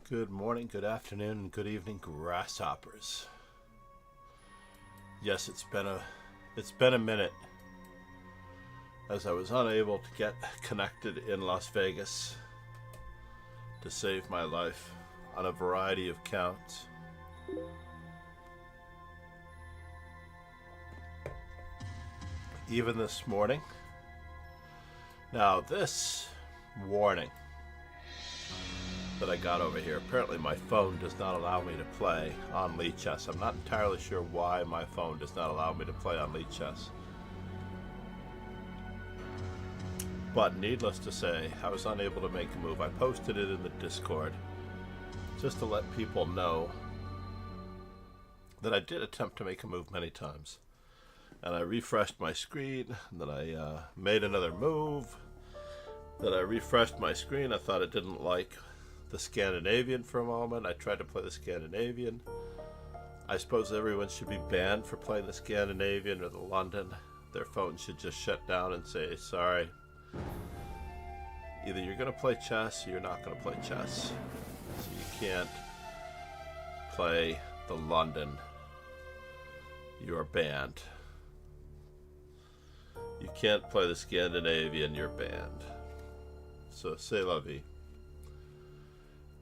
Good morning, good afternoon, and good evening, grasshoppers. Yes, it's been a minute, as I was unable to get connected in Las Vegas to save my life on a variety of counts. Even this morning. Now, this warning that I got over here, apparently my phone does not allow me to play on Lichess. I'm not entirely sure why my phone does not allow me to play on Lichess. But needless to say, I was unable to make a move. I posted it in the Discord just to let people know that I did attempt to make a move many times. And I refreshed my screen, and then I made another move. Then I refreshed my screen. I thought it didn't like the Scandinavian for a moment. I tried to play the Scandinavian. I suppose everyone should be banned for playing the Scandinavian or the London. Their phones should just shut down and say, sorry. Either you're going to play chess or you're not going to play chess. So you can't play the London. You're banned. You can't play the Scandinavian, you're banned. So, c'est la vie.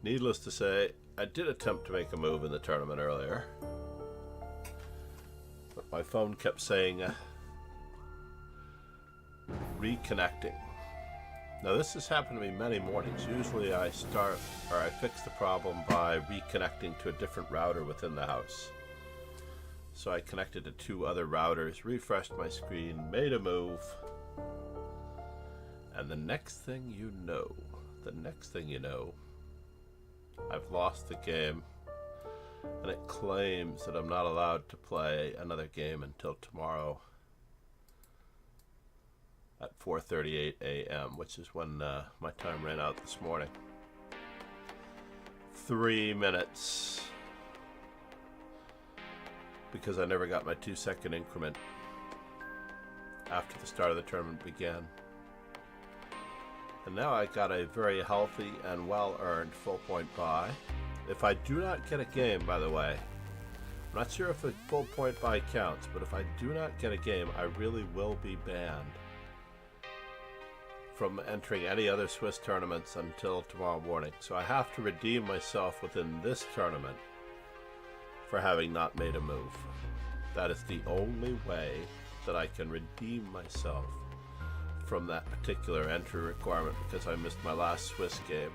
Needless to say, I did attempt to make a move in the tournament earlier, but my phone kept saying reconnecting. Now this has happened to me many mornings. Usually I fix the problem by reconnecting to a different router within the house. So I connected to two other routers, refreshed my screen, made a move, and the next thing you know, I've lost the game, and it claims that I'm not allowed to play another game until tomorrow at 4:38 a.m., which is when my time ran out this morning. 3 minutes, because I never got my 2-second increment after the start of the tournament began. And now I got a very healthy and well-earned full point buy. If I do not get a game, by the way, I'm not sure if a full point buy counts, but if I do not get a game, I really will be banned from entering any other Swiss tournaments until tomorrow morning. So I have to redeem myself within this tournament for having not made a move. That is the only way that I can redeem myself from that particular entry requirement, because I missed my last Swiss game,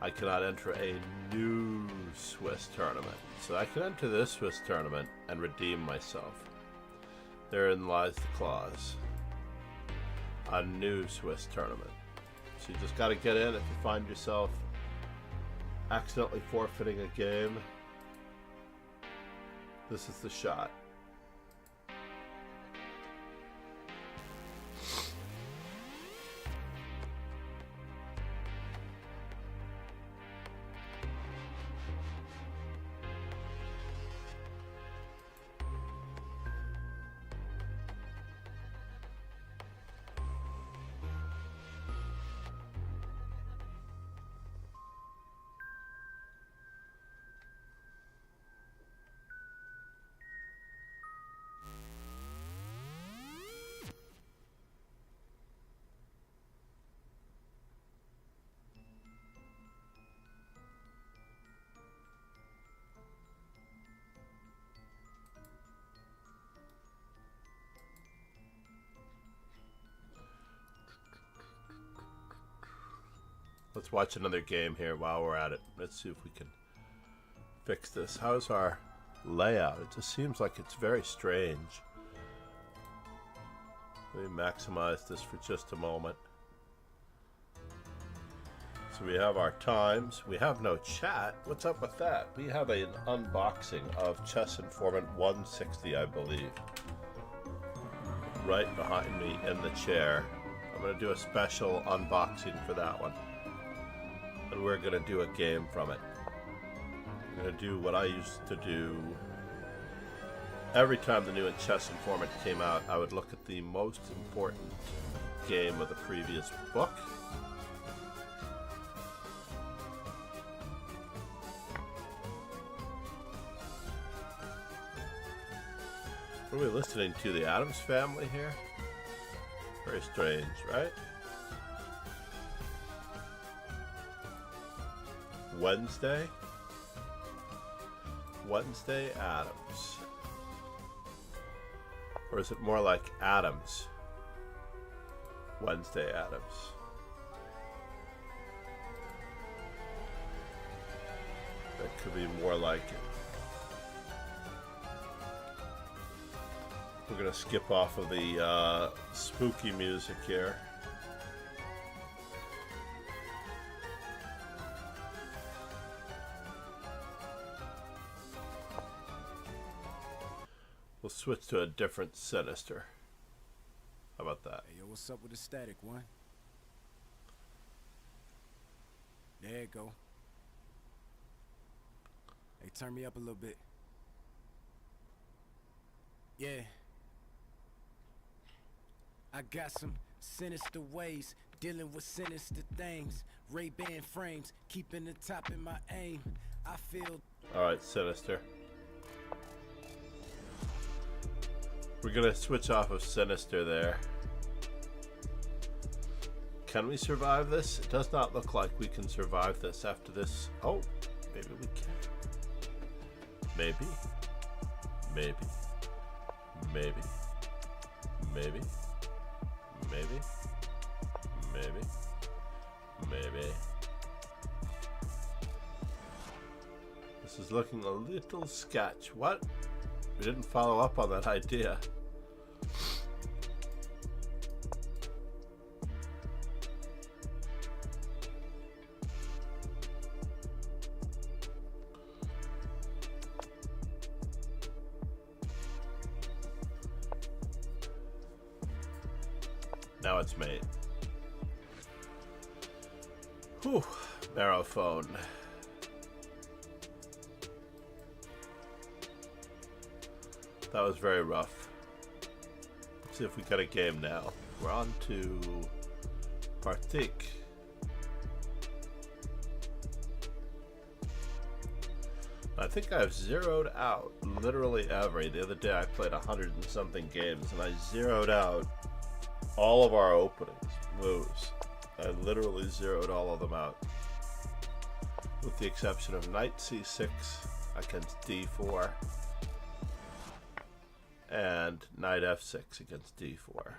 I cannot enter a new Swiss tournament. So I can enter this Swiss tournament and redeem myself. Therein lies the clause. A new Swiss tournament. So you just got to get in if you find yourself accidentally forfeiting a game. This is the shot. Let's watch another game here while we're at it. Let's see if we can fix this. How's our layout? It just seems like it's very strange. Let me maximize this for just a moment. So we have our times. We have no chat. What's up with that? We have an unboxing of Chess Informant 160, I believe. Right behind me in the chair. I'm going to do a special unboxing for that one. And we're going to do a game from it. I'm going to do what I used to do. Every time the new Chess Informant came out, I would look at the most important game of the previous book. What are we listening to? The Addams Family here? Very strange, right? Wednesday Addams. Or is it more like Adams? Wednesday Addams. That could be more like it. We're going to skip off of the spooky music here. We'll switch to a different Sinister. How about that? Hey, yo, what's up with the static one? There you go. Hey, turn me up a little bit. Yeah. I got some sinister ways, dealing with sinister things. Ray-Ban frames, keeping the top in my aim. I feel... Alright, Sinister. We're gonna switch off of Sinister there. Can we survive this? It does not look like we can survive this after this. Oh, maybe we can. Maybe. Maybe. Maybe. Maybe. Maybe. Maybe. Maybe. This is looking a little sketch. What? We didn't follow up on that idea. Now it's made. Whew. Marrow phone. That was very rough. Let's see if we got a game now. We're on to Partik. I think I've zeroed out literally every. The other day I played 100 and something games and I zeroed out all of our openings, moves. I literally zeroed all of them out. With the exception of knight c6 against d4. And knight f6 against d4.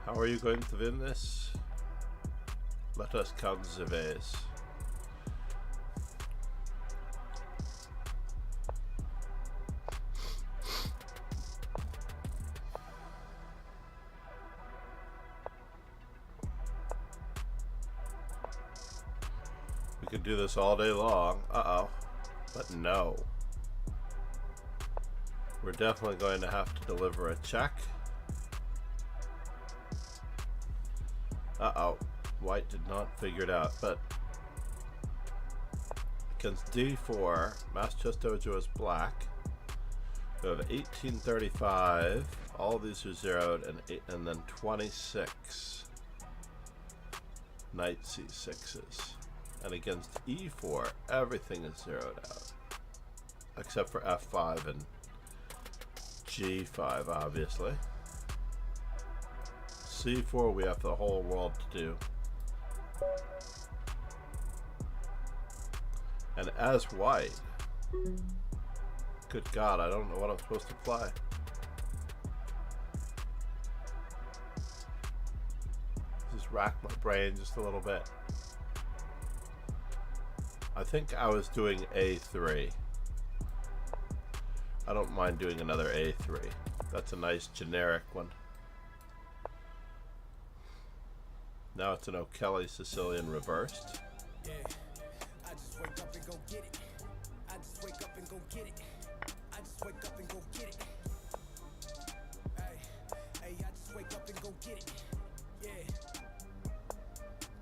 How are you going to win this? Let us count the ways. We could do this all day long. Uh-oh. But no. We're definitely going to have to deliver a check. Uh-oh. White did not figure it out, but against D4, Mass Chess Dojo is black. We have 1835. All these are zeroed, and then 26 knight C6s. And against E4, everything is zeroed out, except for F5 and G5, obviously. C4, we have the whole world to do. And as white, good God, I don't know what I'm supposed to play. Just rack my brain just a little bit. I think I was doing A3. I don't mind doing another A3. That's a nice generic one. Now it's an O'Kelly Sicilian reversed. Yeah, I just wake up and go get it. I just wake up and go get it. I just wake up and go get it. Hey, hey, I just wake up and go get it. Yeah,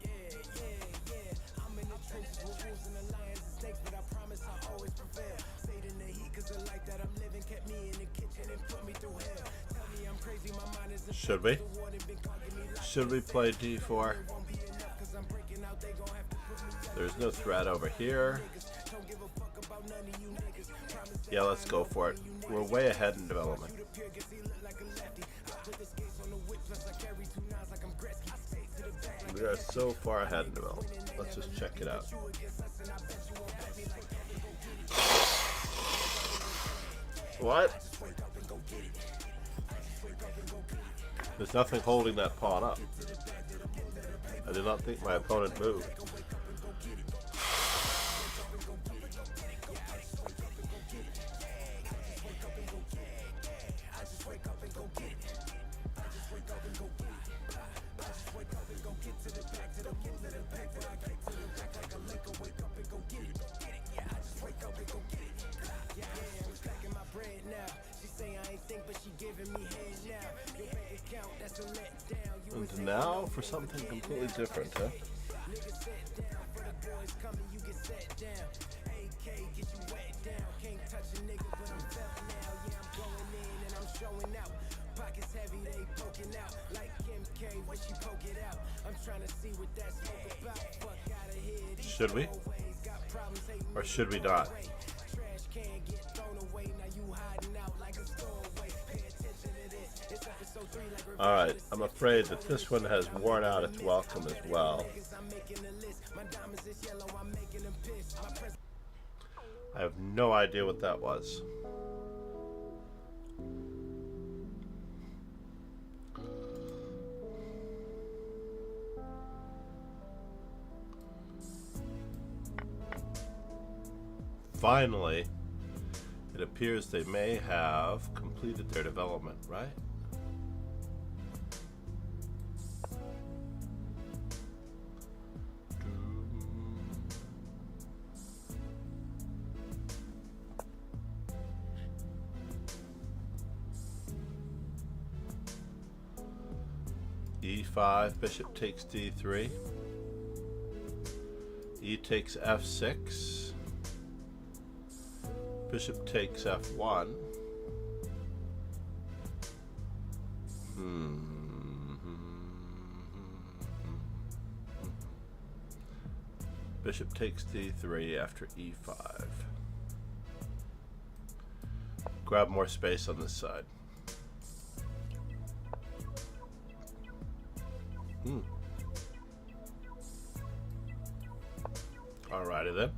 yeah, yeah, yeah. I'm in the trenches with wolves and the lions and snakes, but I promise I always prevail. Stayed in the heat 'cause the life that I'm living kept me in the kitchen and put me through hell. Tell me I'm crazy, my mind is. Should we? Should we play D4? There's no threat over here. Yeah, let's go for it. We're way ahead in development. We are so far ahead in development. Let's just check it out. What? There's nothing holding that pawn up. I did not think my opponent moved. And now for something completely different, huh? Should we? Or should we not? Alright, I'm afraid that this one has worn out its welcome as well. I have no idea what that was. Finally, it appears they may have completed their development, right? E5, bishop takes D3. E takes F6. Bishop takes F1. Bishop takes D3 after E5. Grab more space on this side. Alrighty then.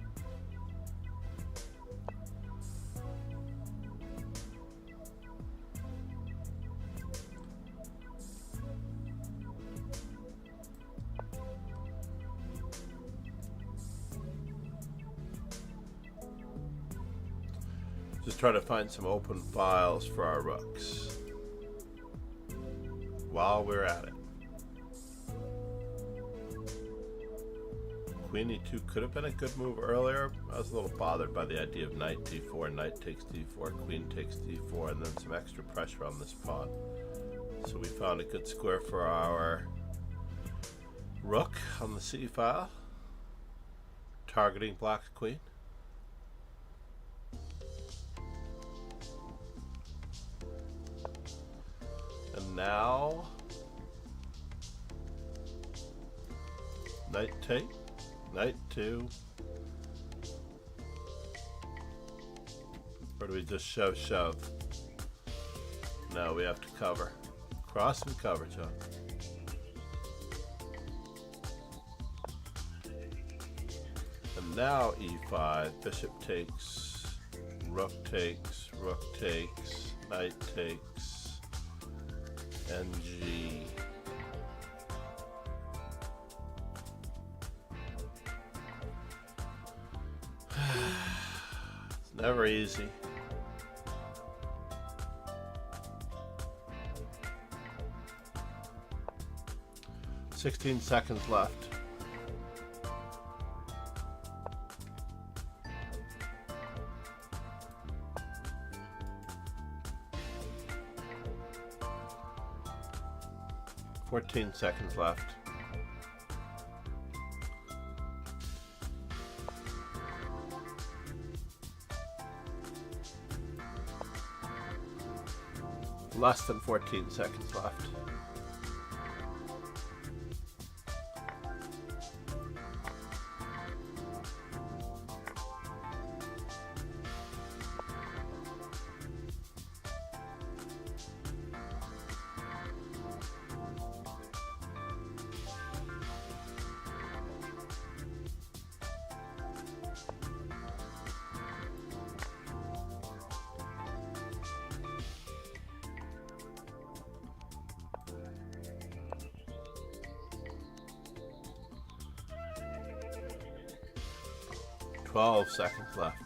Just try to find some open files for our rooks while we're at it. Queen e2 could have been a good move earlier. I was a little bothered by the idea of knight d4, knight takes d4, queen takes d4, and then some extra pressure on this pawn. So we found a good square for our rook on the c file, targeting black's queen. And now knight take, knight 2, or do we just shove? No, we have to cover. Cross and cover, John. And now e5, bishop takes, rook takes, knight takes, ng. It's never easy. "16 seconds left. "14 seconds left. Less than 14 seconds left. "12 seconds left.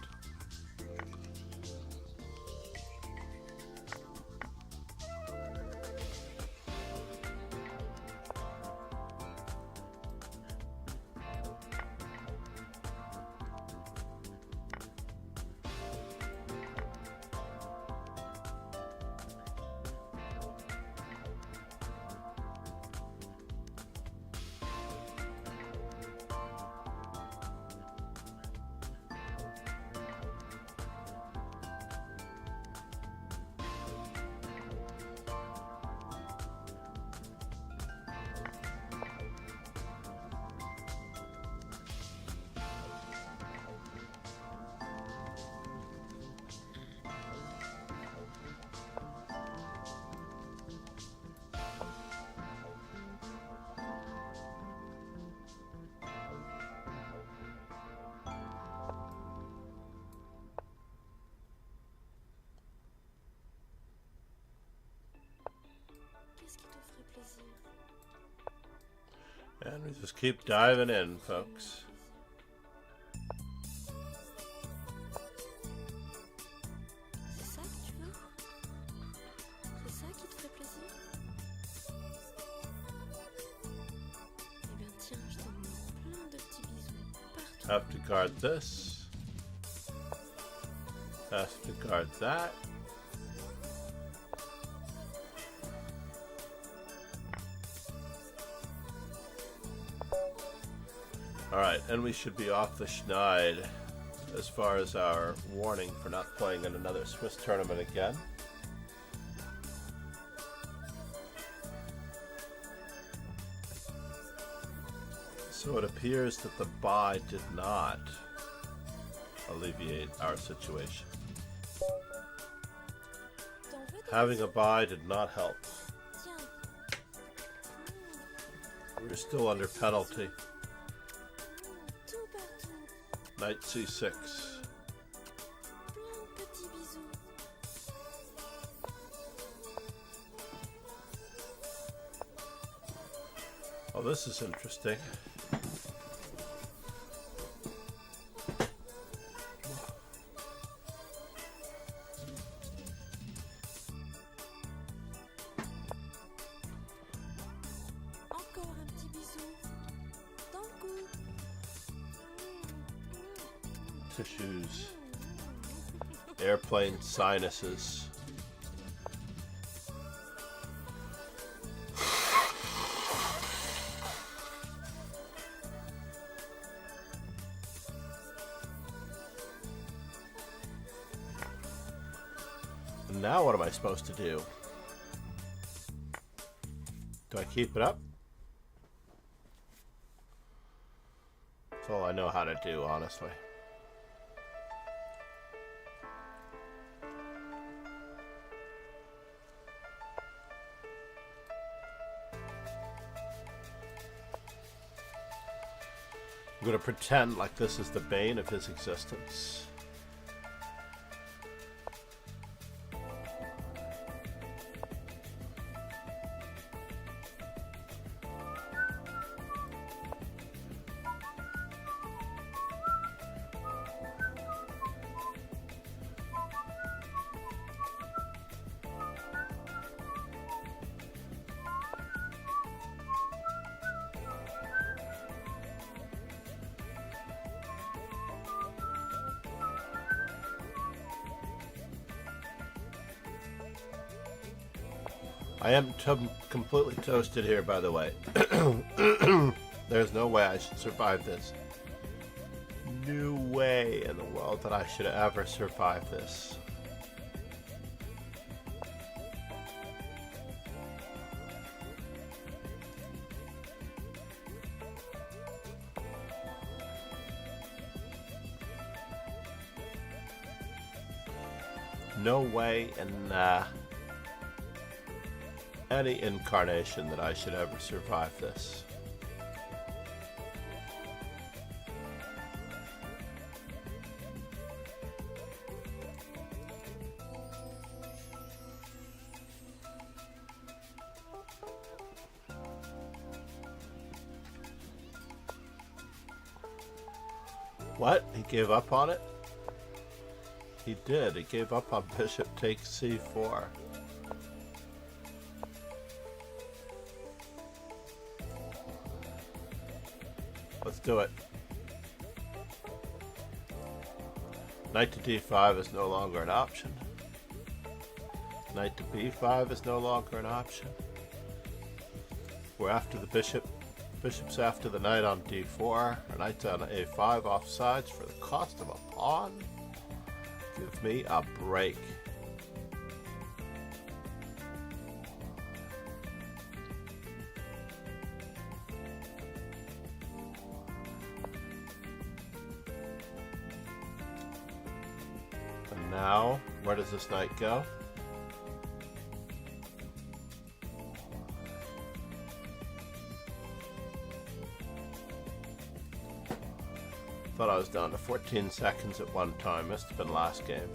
And we just keep diving in, folks. C'est ça que tu veux? C'est ça qui te ferait plaisir? Eh bien tiens, je t'en mets plein de petits bisous partout. Have to guard this. Have to guard that. Alright, and we should be off the schneid as far as our warning for not playing in another Swiss tournament again. So it appears that the buy did not alleviate our situation. T'en veux des Having a buy did not help. Tiens. We're still under penalty. Tout partout. Knight c6. Plein de petits bisous. Oh, this is interesting. tissues, airplane sinuses. And now what am I supposed to do? Do I keep it up? That's all I know how to do, honestly. I'm going to pretend like this is the bane of his existence. I am completely toasted here, by the way. There's no way I should survive this. No way in the world that I should ever survive this. No way in any incarnation that I should ever survive this. What? He gave up on it? He did. He gave up on bishop takes c4. Let's do it. Knight to d5 is no longer an option. Knight to b5 is no longer an option. We're after the bishop. Bishop's after the knight on d4. Or knight's on a5 offsides for the cost of a pawn. Give me a break. And now, where does this knight go? Thought I was down to 14 seconds at one time. Must have been last game.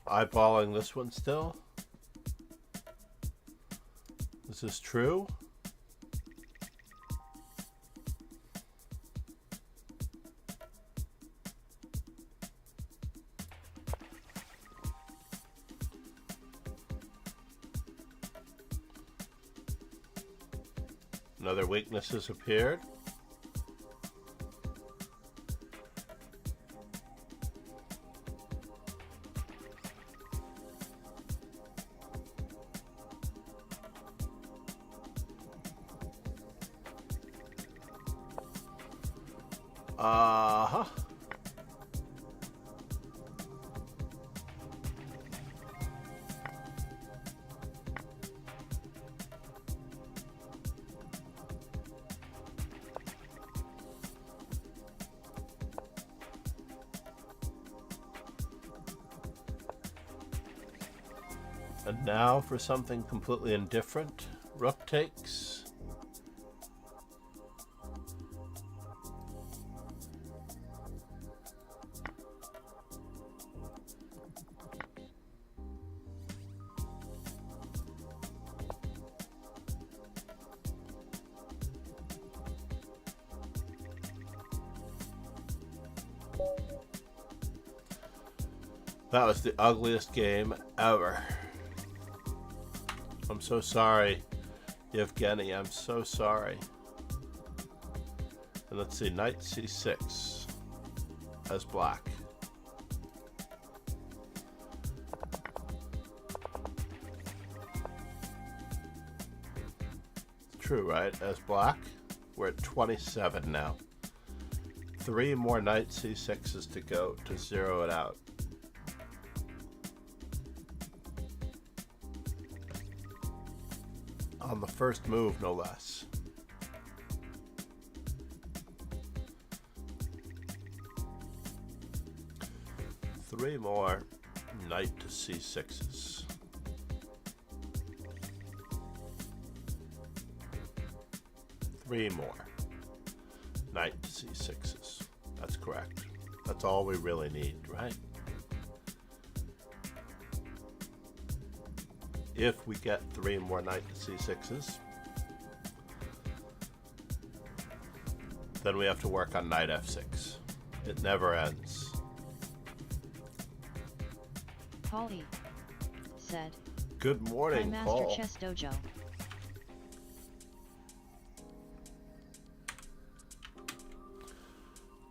Eyeballing this one still. Is this true? Another weakness has appeared. Uh-huh. And now for something completely indifferent. Rook takes. That was the ugliest game ever. I'm so sorry, Yevgeny. I'm so sorry. And let's see, knight c6 as black. True, right? As black, we're at 27 now. 3 more knight c6s to go to zero it out. On the first move, no less. Three more knight to c6s. Three more knight to c6s. That's correct. That's all we really need, right? If we get 3 more knight to c6s, then we have to work on knight f6. It never ends. Paulie said, Good morning, Master Paul. Chess Dojo.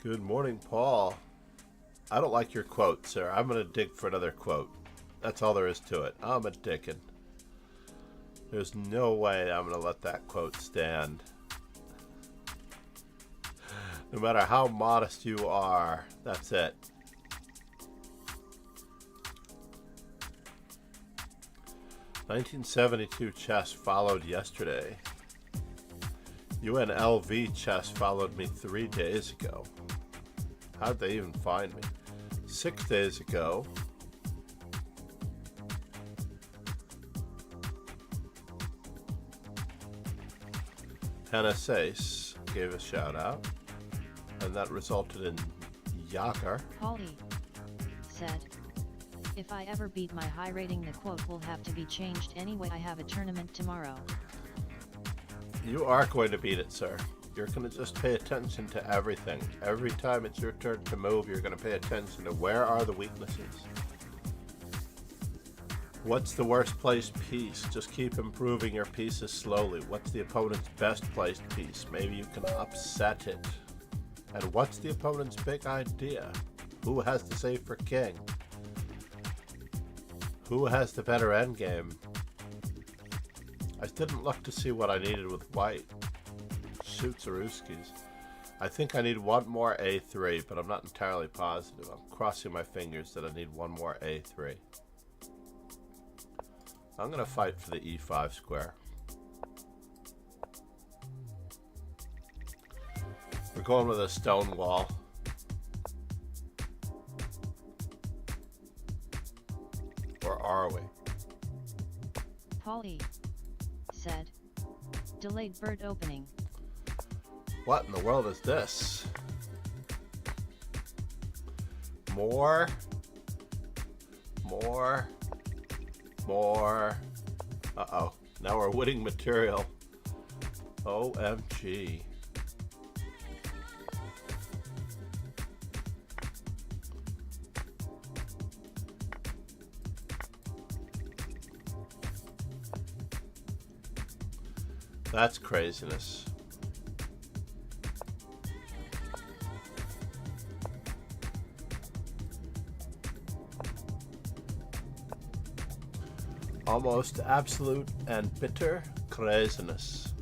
Good morning, Paul. I don't like your quote, sir. I'm going to dig for another quote. That's all there is to it. I'm a digging. There's no way I'm going to let that quote stand. No matter how modest you are, that's it. "1972 chess followed yesterday. UNLV chess followed me 3 days ago. How'd they even find me? 6 days ago. Hannah Sace gave a shout out, and that resulted in Yaker. Paulie said, if I ever beat my high rating, the quote will have to be changed anyway. I have a tournament tomorrow. You are going to beat it, sir. You're going to just pay attention to everything. Every time it's your turn to move, you're going to pay attention to where are the weaknesses. What's the worst placed piece? Just keep improving your pieces slowly. What's the opponent's best placed piece? Maybe you can upset it. And what's the opponent's big idea? Who has the save for king? Who has the better endgame? I didn't look to see what I needed with white. Shoot Zaruskis. I think I need one more A3, but I'm not entirely positive. I'm crossing my fingers that I need one more A3. I'm going to fight for the E5 square. We're going with a stone wall. Or are we? Paulie said, delayed bird opening. What in the world is this? More. Uh-oh. Now we're winning material. OMG. That's craziness. Almost absolute and bitter craziness.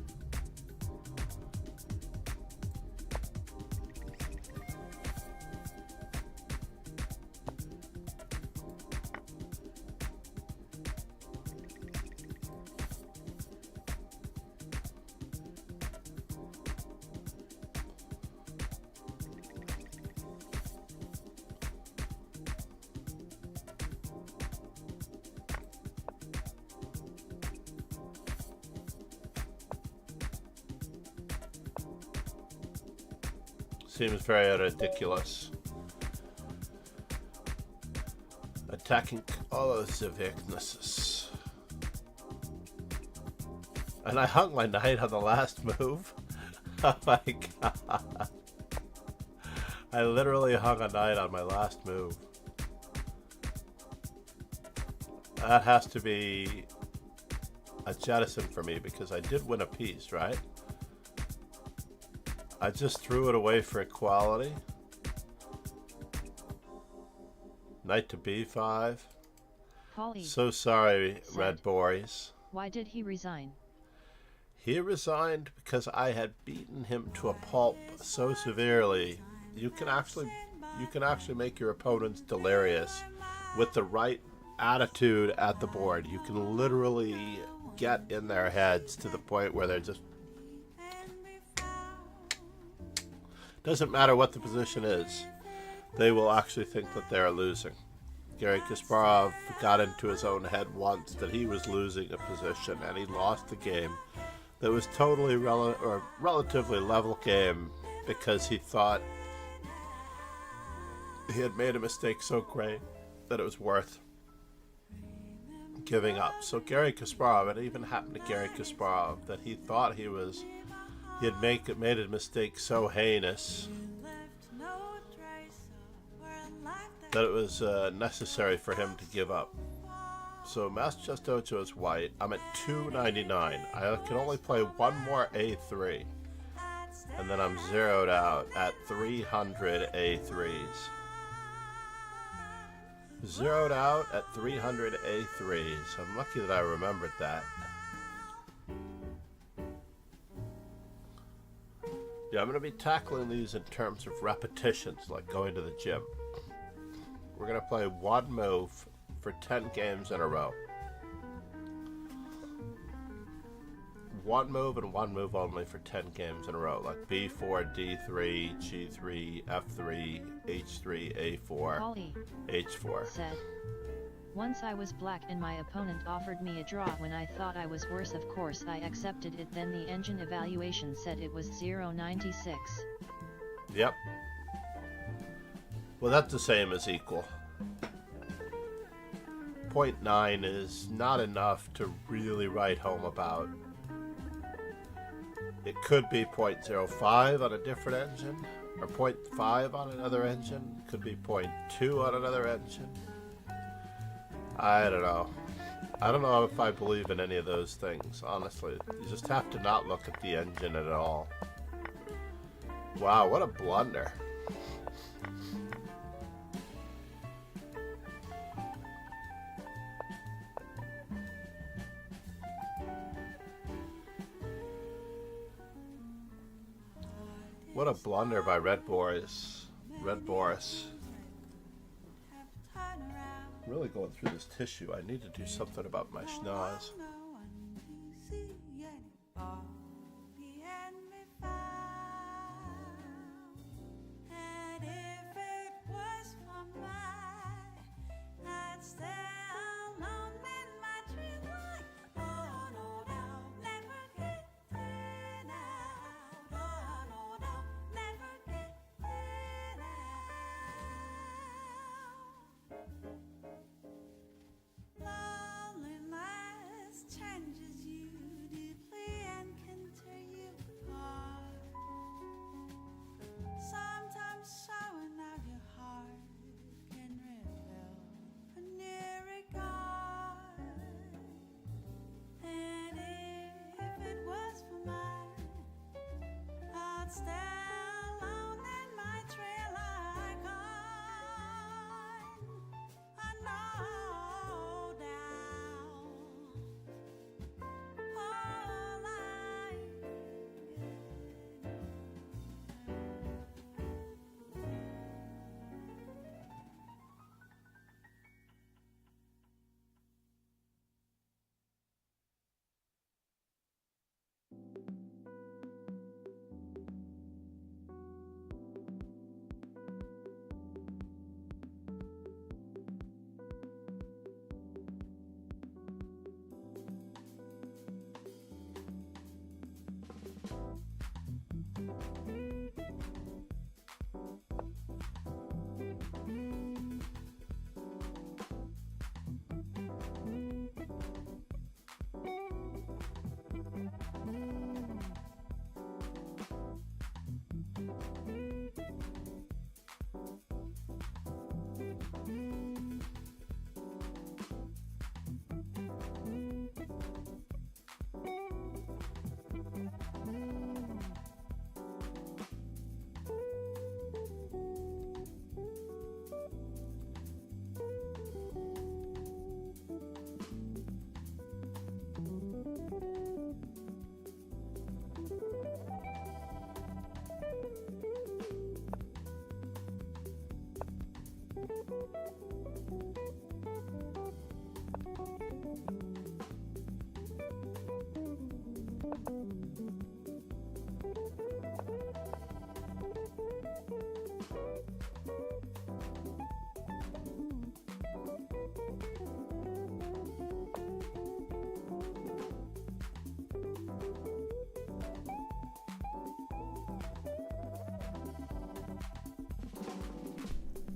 seems very ridiculous. Attacking all of the weaknesses. And I hung my knight on the last move. Oh my god. I literally hung a knight on my last move. That has to be a jettison for me because I did win a piece, right? I just threw it away for equality. Knight to b5. Polly So sorry, said, Red Boris. why did he resign? He resigned because I had beaten him to a pulp so severely. You can actually make your opponents delirious with the right attitude at the board. You can literally get in their heads to the point where they're just... Doesn't matter what the position is. They will actually think that they're losing. Garry Kasparov got into his own head once that he was losing a position, and he lost the game. That was totally relatively level game because he thought he had made a mistake so great that it was worth giving up. So Garry Kasparov, it even happened to Garry Kasparov that he thought he had made a mistake so heinous that it was necessary for him to give up. So Master Chess Dojo is white. I'm at 299. I can only play one more A3. And then I'm zeroed out at 300 A3s. Zeroed out at 300 A3s. I'm lucky that I remembered that. Yeah, I'm going to be tackling these in terms of repetitions, like going to the gym. We're going to play one move for 10 games in a row. One move and one move only for 10 games in a row, like B4, D3, G3, F3, H3, A4, Polly H4. said, once I was black and my opponent offered me a draw when I thought I was worse. Of course I accepted it. Then the engine evaluation said it was 0.96. Yep. Well, that's the same as equal. 0.9 is not enough to really write home about. It could be 0.05 on a different engine, or 0.5 on another engine. It could be 0.2 on another engine. I don't know. I don't know if I believe in any of those things, honestly. You just have to not look at the engine at all. Wow, what a blunder. What a blunder by Red Boris. Red Boris. Really going through this tissue. I need to do something about my schnoz.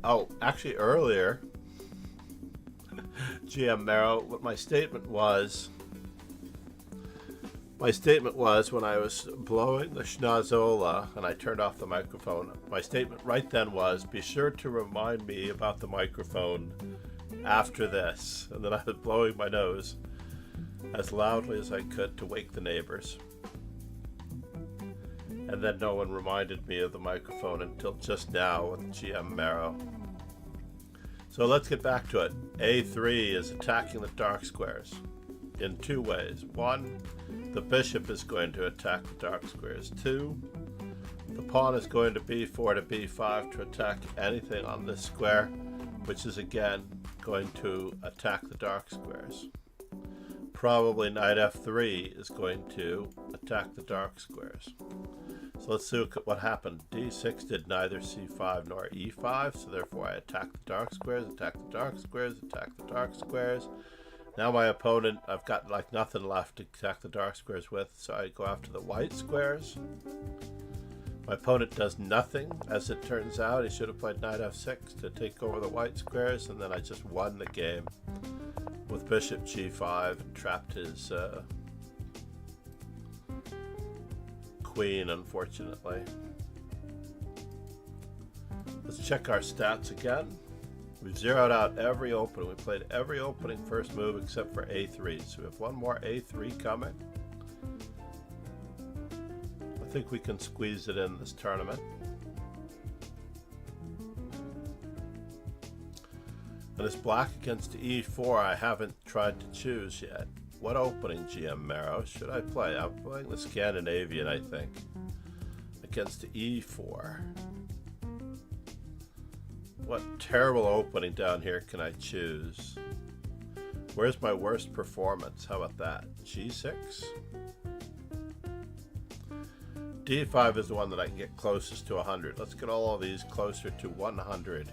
Oh, actually earlier, GM Marrow, what my statement was when I was blowing the schnozola and I turned off the microphone, my statement right then was, be sure to remind me about the microphone after this. And then I was blowing my nose as loudly as I could to wake the neighbors. And then no one reminded me of the microphone until just now with GM Marrow. So let's get back to it. A3 is attacking the dark squares in two ways. One, the bishop is going to attack the dark squares. Two, the pawn is going to b4 to b5 to attack anything on this square, which is again going to attack the dark squares. Probably knight f3 is going to attack the dark squares. So let's see what happened. d6 did neither c5 nor e5, so therefore I attack the dark squares, attack the dark squares, attack the dark squares. Now my opponent, I've got like nothing left to attack the dark squares with, so I go after the white squares. My opponent does nothing, as it turns out. He should have played knight f6 to take over the white squares, and then I just won the game with bishop g5 and trapped his queen, unfortunately. Let's check our stats again. We've zeroed out every opening. We played every opening first move except for a3. So we have one more a3 coming. I think we can squeeze it in this tournament. And it's black against e4. I haven't tried to choose yet. What opening, GM Marrow, should I play? I'm playing the Scandinavian, I think, against e4. What terrible opening down here can I choose? Where's my worst performance? How about that? g6? d5 is the one that I can get closest to 100. Let's get all of these closer to 100.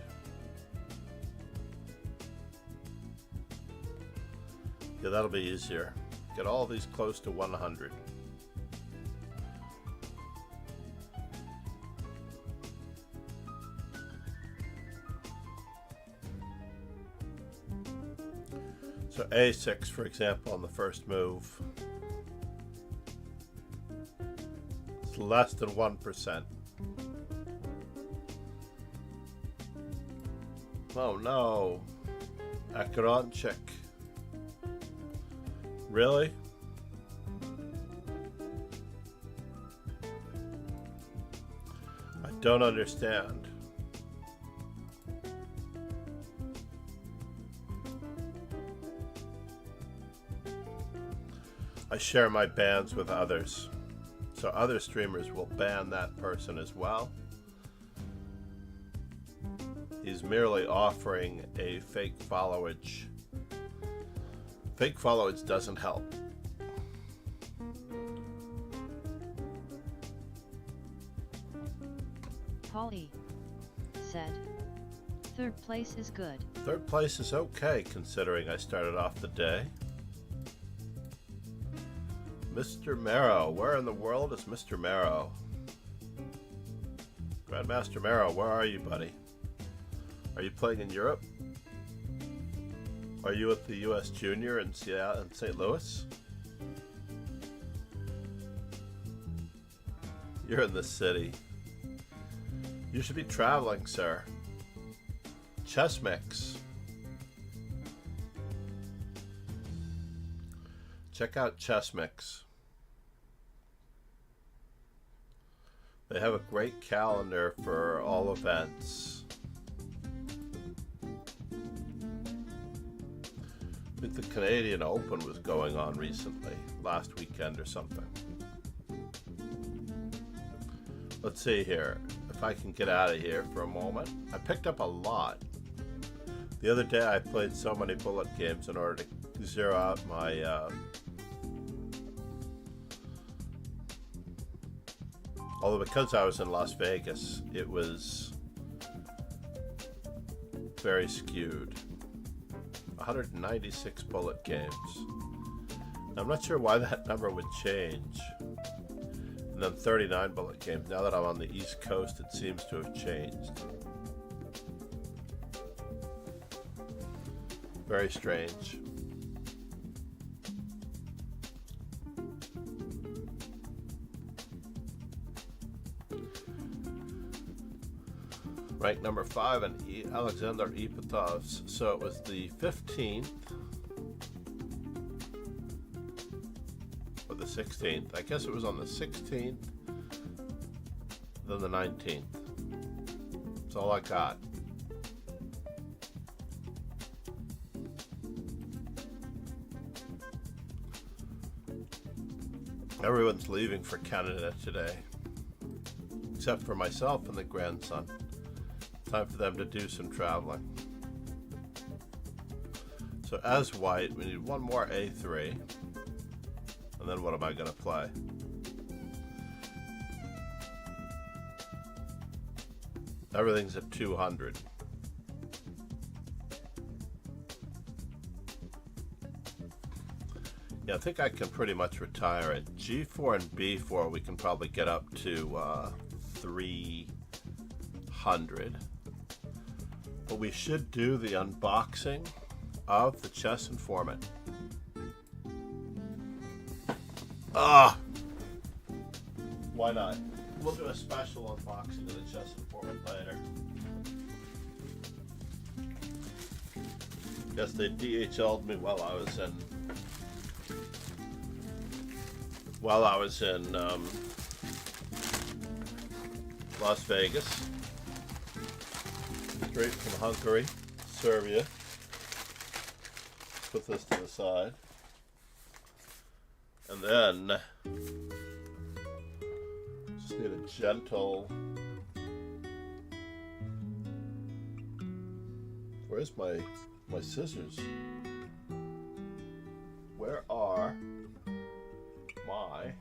Yeah, that'll be easier. Get all of these close to 100. So a6, for example, on the first move. It's less than 1%. Oh no. Akaronchik. Really? I don't understand. I share my bans with others, so other streamers will ban that person as well. He's merely offering a fake followage. Fake followage doesn't help. Paul E. said, "Third place is good." Third place is okay, considering I started off the day. Mr. Marrow, where in the world is Mr. Marrow? Grandmaster Marrow, where are you, buddy? Are you playing in Europe? Are you at the U.S. Junior in Seattle and St. Louis? You're in the city. You should be traveling, sir. Chess Mix. Check out Chess Mix. They have a great calendar for all events. I think the Canadian Open was going on recently, last weekend or something. Let's see here, if I can get out of here for a moment. I picked up a lot. The other day I played so many bullet games in order to zero out my although because I was in Las Vegas, it was very skewed. 196 bullet games. Now, I'm not sure why that number would change. And then 39 bullet games. Now that I'm on the East Coast, it seems to have changed. Very strange. Rank number 5 in Alexander Ipatov's. So it was the 15th or the 16th. I guess it was on the 16th, then the 19th. That's all I got. Everyone's leaving for Canada today, except for myself and the grandson. Time for them to do some traveling. So as white, we need one more A3. And then what am I going to play? Everything's at 200. Yeah, I think I can pretty much retire it. G4 and B4 we can probably get up to 300. But we should do the unboxing of the chess informant. Why not? We'll do a special unboxing of the chess informant later. Guess they DHL'd me while I was in Las Vegas. Straight from Hungary, Serbia. Put this to the side. And then just need a gentle. Where's my scissors? Where are my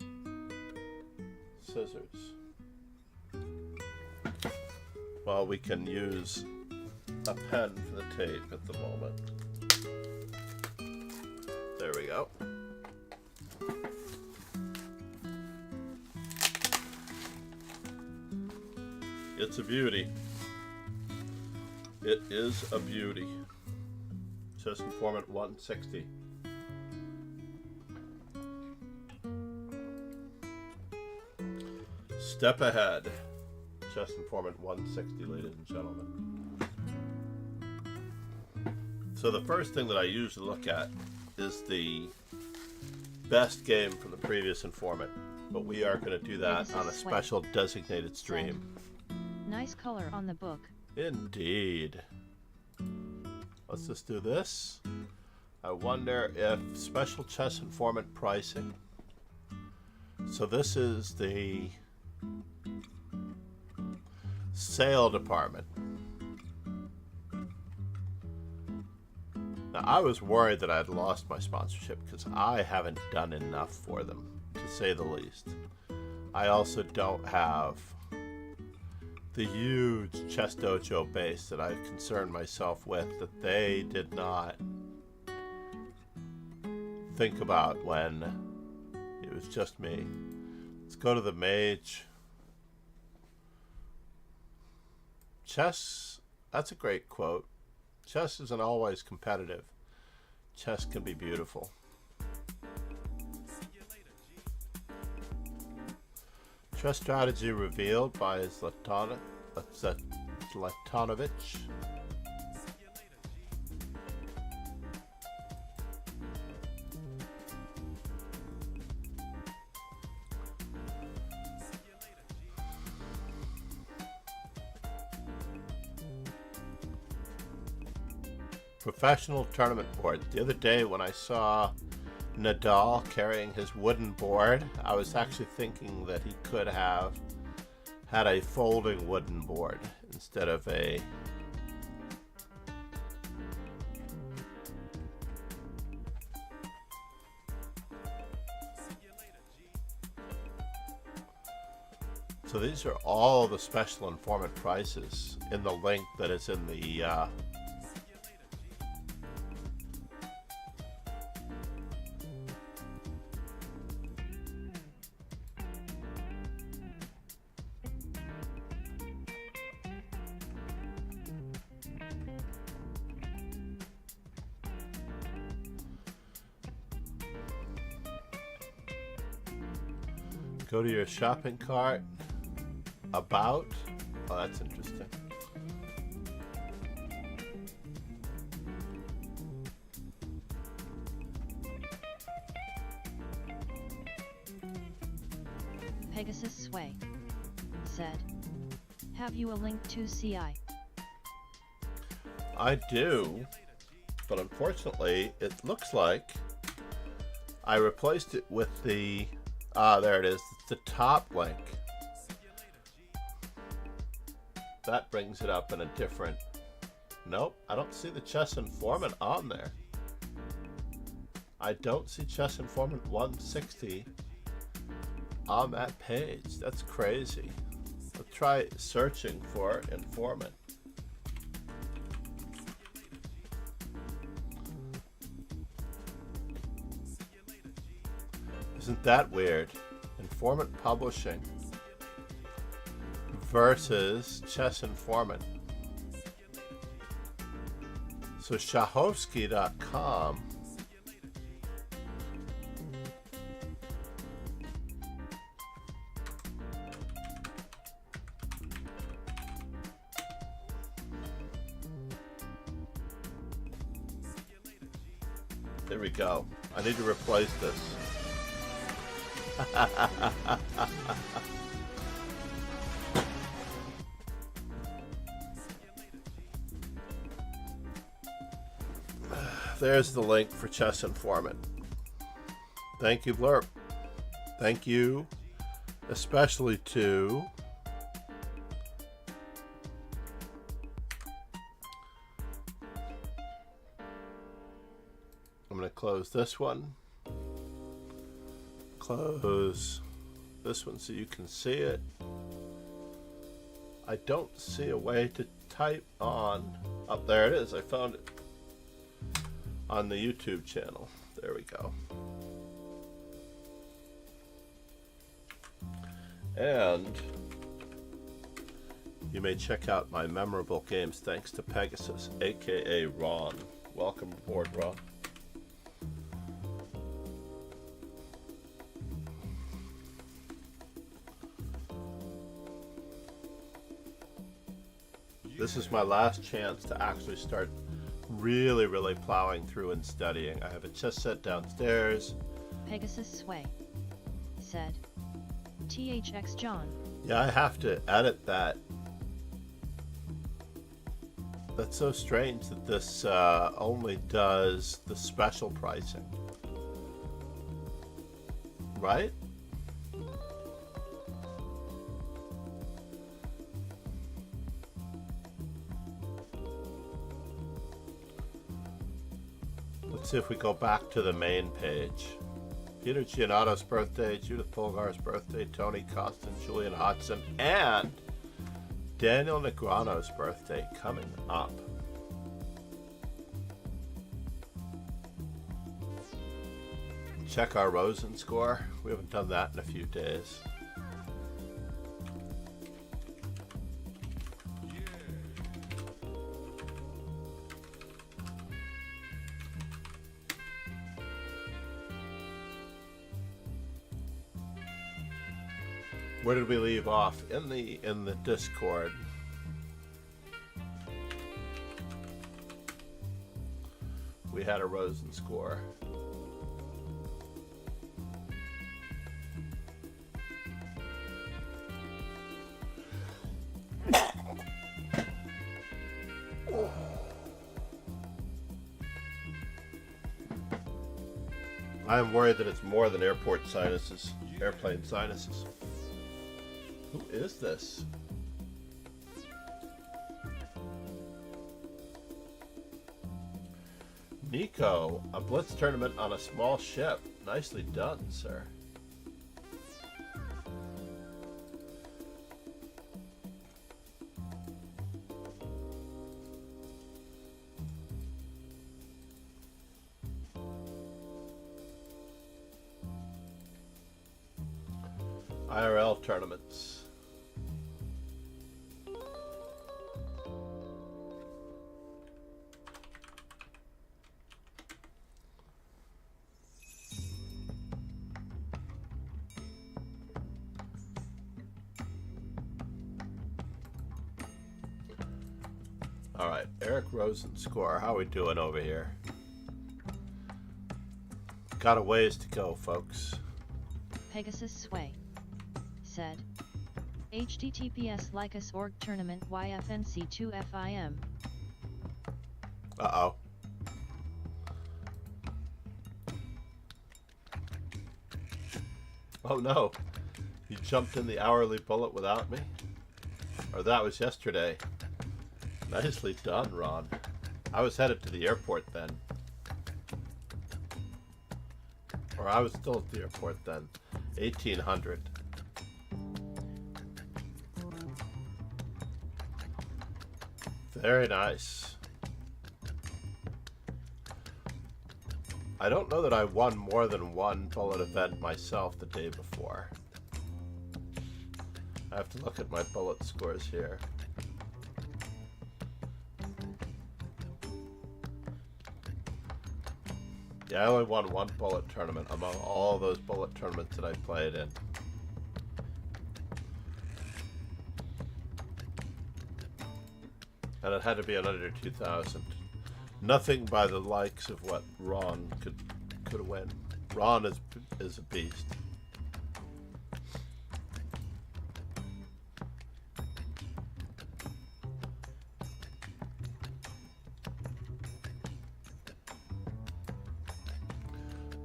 scissors? Well, we can use a pen for the tape at the moment. There we go. It's a beauty. It is a beauty. Chess Informant 160. Step ahead. Chess Informant 160, ladies and gentlemen. So the first thing that I usually look at is the best game from the previous informant, but we are going to do that on a special designated stream. Nice color on the book. Indeed. Let's just do this. I wonder if special chess informant pricing. So this is the sale department. Now, I was worried that I'd lost my sponsorship because I haven't done enough for them, to say the least. I also don't have the huge Chess Dojo base that I've concerned myself with, that they did not think about when it was just me. Let's go to the mage. Chess, that's a great quote. Chess isn't always competitive. Chess can be beautiful. Chess strategy revealed by Zlatonovich. Professional tournament board. The other day when I saw Nadal carrying his wooden board, I was actually thinking that he could have had a folding wooden board instead of a So these are all the special informant prices in the link that is in the Go to your shopping cart. About. Oh, that's interesting. Pegasus Sway said, "Have you a link to CI?" I do, but unfortunately, it looks like I replaced it with the... Ah, there it is. It's the top link. That brings it up in a different... Nope, I don't see the Chess Informant on there. I don't see Chess Informant 160 on that page. That's crazy. Let's try searching for Informant. Isn't that weird? Informant Publishing versus Chess Informant. So Shahovsky.com there we go. I need to replace this. There's the link for Chess Informant. Thank you, Blurp. Thank you, especially to I'm going to close this one. Close this one so you can see it. I don't see a way to type on. Up there it is. I found it on the YouTube channel. There we go. And you may check out my memorable games thanks to Pegasus, aka Ron. Welcome aboard, Ron. This is my last chance to actually start really plowing through and studying. I have a chess set downstairs. Pegasus Sway said, "THX John." Yeah, I have to edit that. That's so strange that this only does the special pricing. Right? Let's see if we go back to the main page. Peter Giannotto's birthday, Judith Polgar's birthday, Tony Costin, Julian Hodgson, and Daniel Negreanu's birthday coming up. Check our Rosen score. We haven't done that in a few days. Where did we leave off? In the Discord. We had a Rosen score. I am worried that it's more than airport sinuses, airplane sinuses. Who is this? Nico, a blitz tournament on a small ship. Nicely done, sir. IRL tournaments. Alright, Eric Rosen score. How we doing over here? Got a ways to go, folks. Pegasus Sway said, HTTPS Lycus org tournament YFNC2FIM. Uh-oh. Oh no. You jumped in the hourly bullet without me? Or that was yesterday. Nicely done, Ron. I was headed to the airport then. Or I was still at the airport then. 1800. Very nice. I don't know that I won more than one bullet event myself the day before. I have to look at my bullet scores here. Yeah, I only won one bullet tournament among all those bullet tournaments that I played in. And it had to be an under 2,000. Nothing by the likes of what Ron could win. Ron is a beast.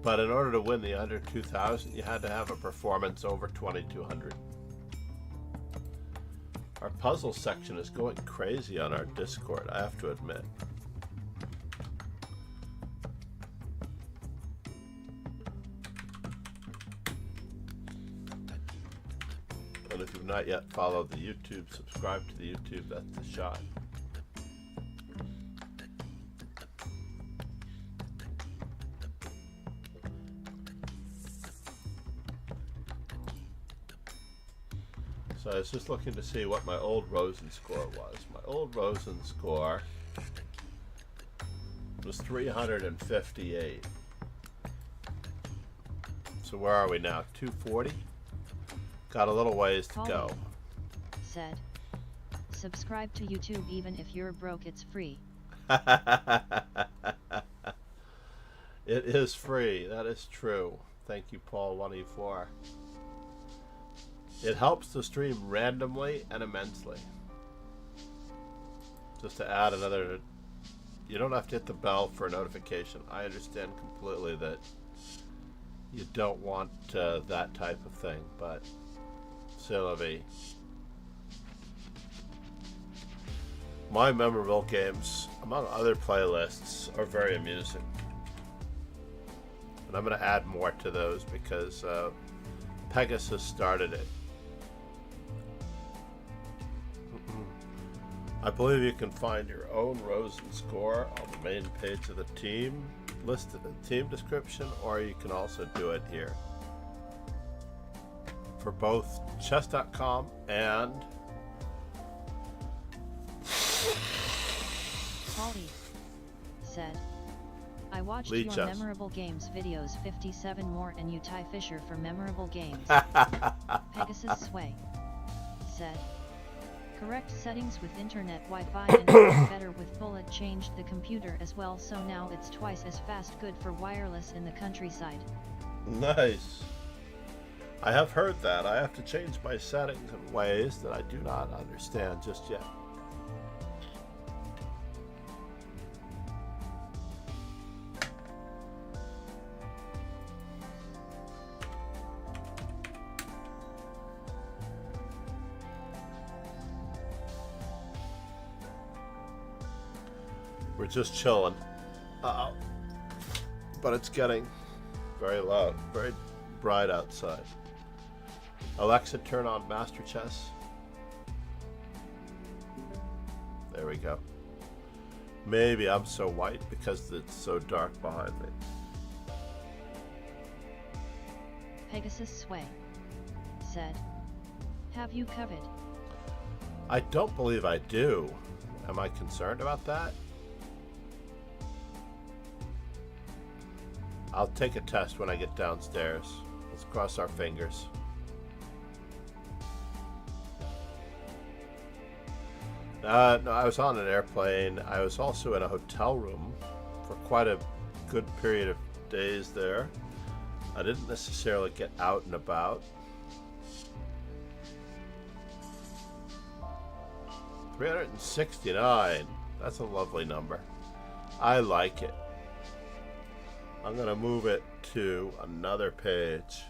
But in order to win the under 2,000, you had to have a performance over 2,200. Our puzzle section is going crazy on our Discord, I have to admit. And if you've not yet followed the YouTube, subscribe to the YouTube, that's the shot. So I was just looking to see what my old Rosen score was. My old Rosen score was 358. So where are we now? 240? Got a little ways to go. Said, subscribe to YouTube even if you're broke, it's free. It is free, that is true. Thank you, Paul1E4. It helps the stream randomly and immensely. Just to add another, you don't have to hit the bell for a notification. I understand completely that you don't want that type of thing, but c'est la vie. My memorable games, among other playlists, are very amusing. And I'm going to add more to those because Pegasus started it. I believe you can find your own Rosen score on the main page of the team, listed in the team description, or you can also do it here. For both chess.com and Polly said, I watched Lead your chess. memorable games videos 57 more and you Ty Fisher for memorable games. Pegasus Sway said, correct settings with internet Wi-Fi and it was better with bullet, changed the computer as well so now it's twice as fast, good for wireless in the countryside. Nice. I have heard that. I have to change my settings in ways that I do not understand just yet. We're just chilling. Uh-oh. But it's getting very loud, very bright outside. Alexa, turn on Master Chess. There we go. Maybe I'm so white because it's so dark behind me. Pegasus Sway said, have you COVID? I don't believe I do. Am I concerned about that? I'll take a test when I get downstairs. Let's cross our fingers. No, I was on an airplane. I was also in a hotel room for quite a good period of days there. I didn't necessarily get out and about. 369. That's a lovely number. I like it. I'm going to move it to another page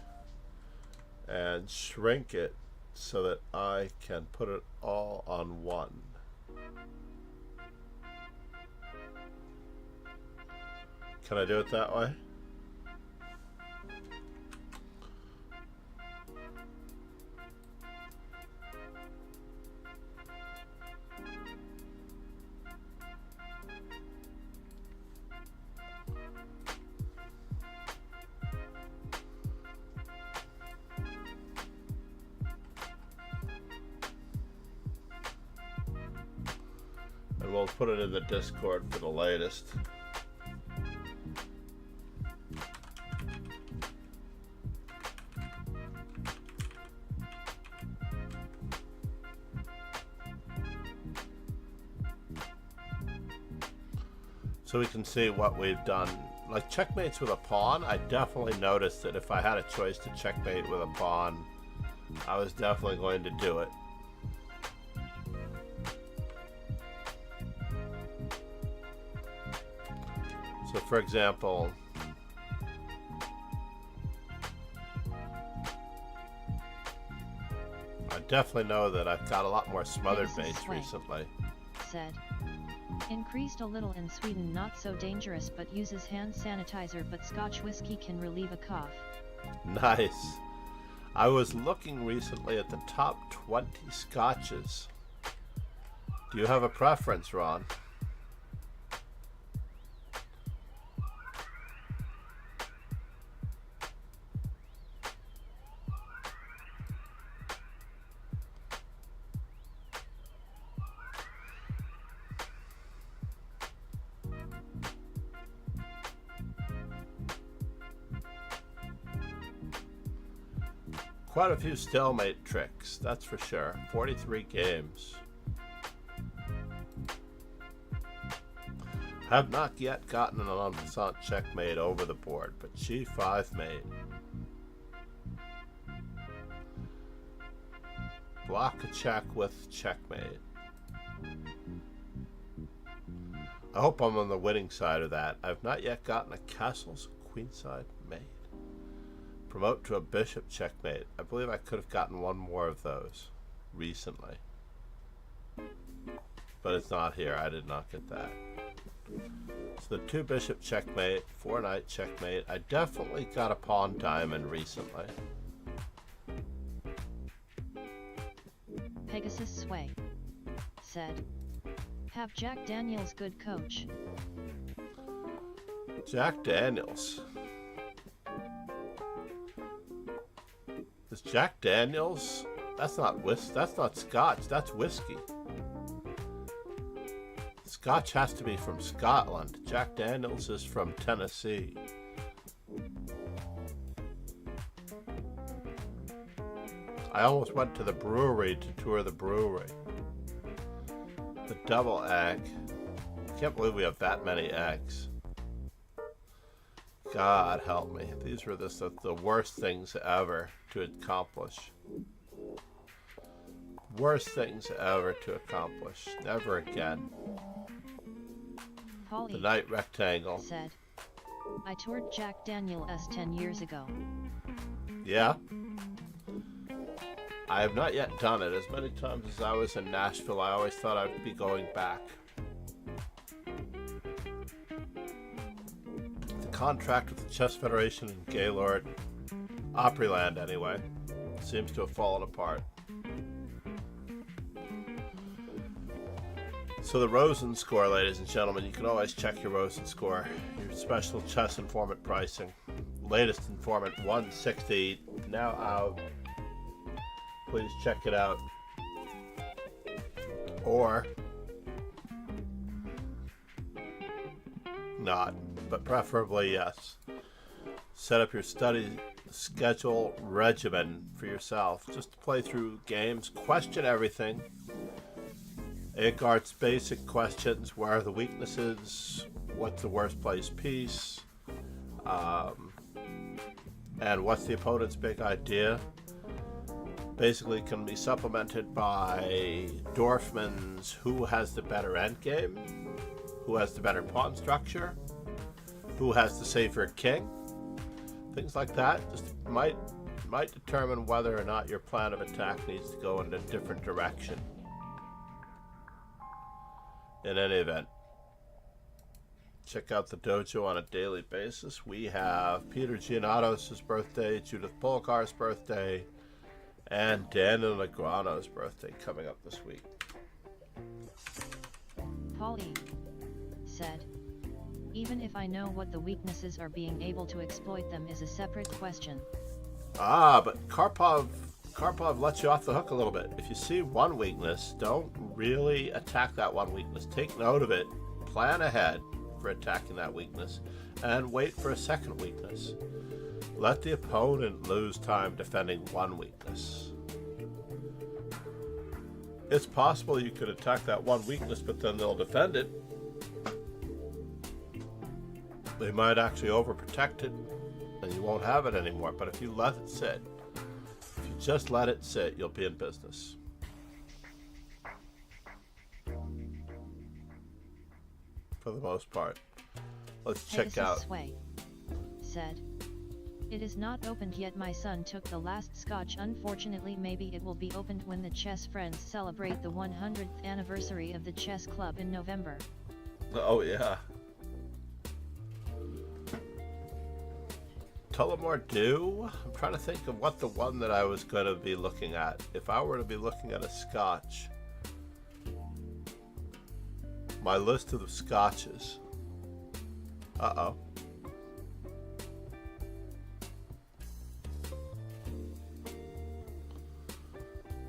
and shrink it so that I can put it all on one. Can I do it that way? And we'll put it in the Discord for the latest. So we can see what we've done. Like checkmates with a pawn, I definitely noticed that if I had a choice to checkmate with a pawn, I was definitely going to do it. So for example, I definitely know that I've got a lot more smothered mates recently. Said. Increased a little in Sweden, not so dangerous, but uses hand sanitizer, but Scotch whiskey can relieve a cough. Nice. I was looking recently at the top 20 scotches. Do you have a preference, Ron? Quite a few stalemate tricks, that's for sure. 43 games. Have not yet gotten an en passant checkmate over the board, but G5 mate. Block a check with checkmate. I hope I'm on the winning side of that. I've not yet gotten a castles queenside mate. Promote to a bishop checkmate. I believe I could have gotten one more of those recently. But it's not here. I did not get that. So the 2 bishop checkmate, 4 knight checkmate. I definitely got a pawn diamond recently. Pegasus Sway. Said. Have Jack Daniels good coach? Jack Daniels. Is Jack Daniels? That's not Scotch. That's whiskey. Scotch has to be from Scotland. Jack Daniels is from Tennessee. I almost went to the brewery to tour the brewery. The double egg. Can't believe we have that many eggs. God help me. These were the worst things ever to accomplish. Worst things ever to accomplish. Never again. Polly The night rectangle. said. I toured Jack Daniels 10 years ago. Yeah. I have not yet done it. As many times as I was in Nashville, I always thought I'd be going back. The contract with the Chess Federation in Gaylord, Opryland anyway, seems to have fallen apart. So the Rosen score, ladies and gentlemen, you can always check your Rosen score. Your special chess informant pricing. Latest informant 160, now out. Please check it out. Or not, but preferably yes. Set up your study schedule regimen for yourself. Just to play through games, question everything. Agart's basic questions: where are the weaknesses? What's the worst placed piece? And what's the opponent's big idea? Basically can be supplemented by Dorfman's who has the better endgame, who has the better pawn structure, who has the safer king. Things like that just might determine whether or not your plan of attack needs to go in a different direction. In any event, check out the dojo on a daily basis. We have Peter Giannatos' birthday, Judith Polkar's birthday, and Daniel Negreanu's birthday coming up this week. Paulie said, even if I know what the weaknesses are, being able to exploit them is a separate question. But Karpov lets you off the hook a little bit. If you see one weakness, don't really attack that one weakness. Take note of it, plan ahead for attacking that weakness, and wait for a second weakness. Let the opponent lose time defending one weakness. It's possible you could attack that one weakness, but then they'll defend it. They might actually overprotect it, and you won't have it anymore. But if you let it sit, if you just let it sit, you'll be in business. For the most part. Let's check out. Sway said, it is not opened yet. My son took the last scotch. Unfortunately, maybe it will be opened when the chess friends celebrate the 100th anniversary of the chess club in November. Oh yeah. Tullamore Dew? I'm trying to think of what the one that I was going to be looking at. If I were to be looking at a scotch, my list of the scotches. Uh-oh.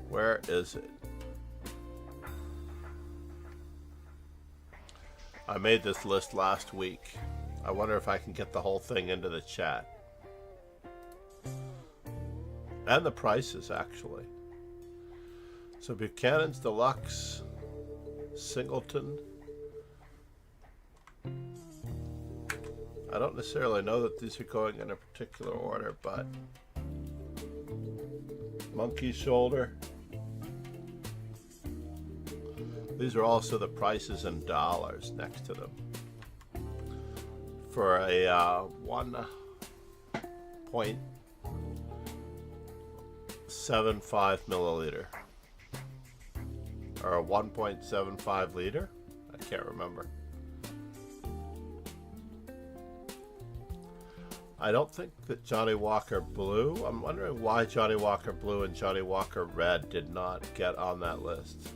Where is it? I made this list last week. I wonder if I can get the whole thing into the chat. And the prices, actually. So Buchanan's Deluxe, Singleton. I don't necessarily know that these are going in a particular order, but Monkey Shoulder. These are also the prices in dollars next to them. For a 1.75 milliliter. Or a 1.75 liter? I can't remember. I don't think that Johnny Walker Blue, I'm wondering why Johnny Walker Blue and Johnny Walker Red did not get on that list.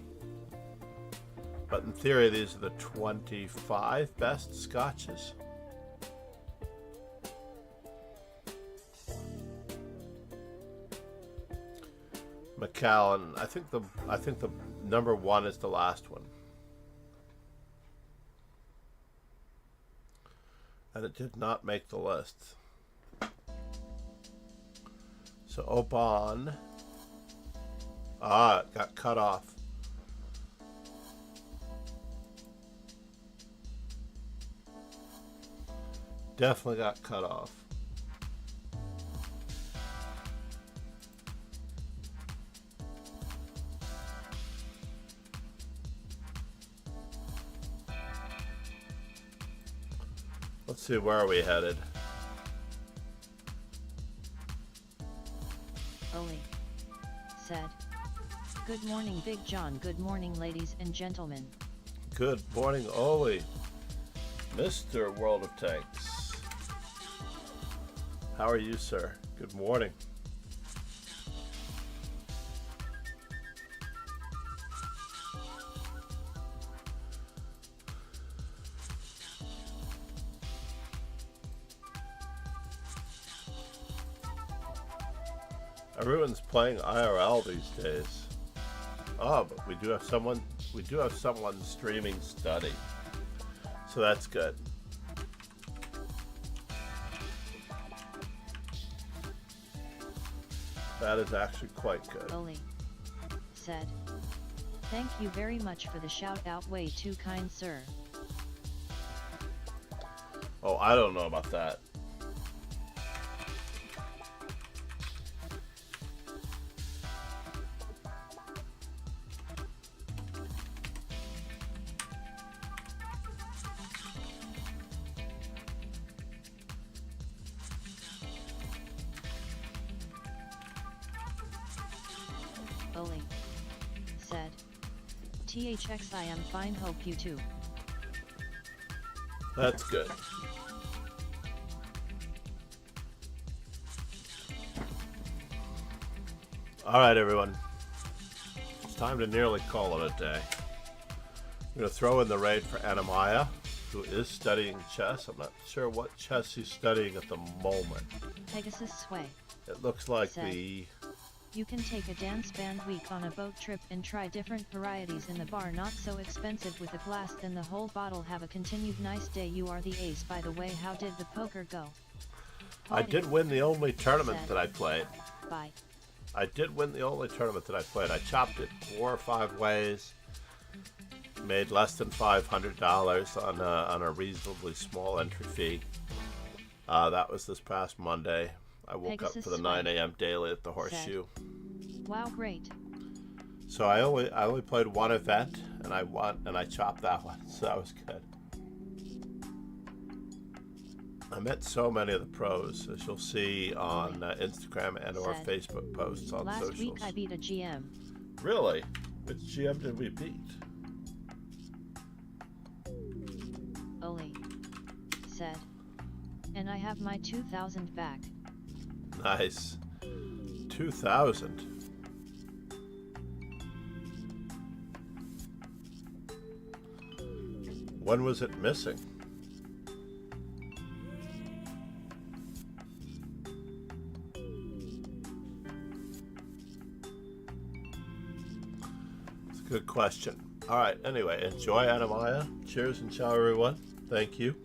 But in theory, these are the 25 best scotches. Macallan, I think the number one is the last one. And it did not make the list. So Oban, it got cut off. Definitely got cut off. Let's see, where are we headed? Oli said, good morning Big John, good morning ladies and gentlemen. Good morning, Oli. Mr. World of Tanks. How are you, sir? Good morning. Everyone's playing IRL these days. Oh, but we do have someone streaming study. So that's good. That is actually quite good. Oli said, Thank you very much for the shout out, way too kind, sir. Oh, I don't know about that. Oli said, THX, I am fine, hope you too. That's good. All right, everyone. It's time to nearly call it a day. I'm going to throw in the raid for Anamaya, who is studying chess. I'm not sure what chess he's studying at the moment. Pegasus Sway It looks like said, the... You can take a dance band week on a boat trip and try different varieties in the bar, not so expensive, with a glass then the whole bottle. Have a continued nice day. You are the ace. By the way, how did the poker go? I did win the only tournament said, that I played. Bye. I did win the only tournament that I played. I chopped it 4 or 5 ways. Made less than $500 on a reasonably small entry fee. That was this past Monday. I woke Pegasus up for the Sway 9 a.m. daily at the Horseshoe. Wow, great. So I only played one event, and I won, and I chopped that one. So that was good. I met so many of the pros, as you'll see on Instagram and or Said, Facebook posts on Last socials. week I beat a GM. Really? Which GM did we beat? Oli said, and I have my 2,000 back. Nice. 2,000. When was it missing? It's a good question. All right, anyway, enjoy Anamaya. Cheers and ciao, everyone. Thank you.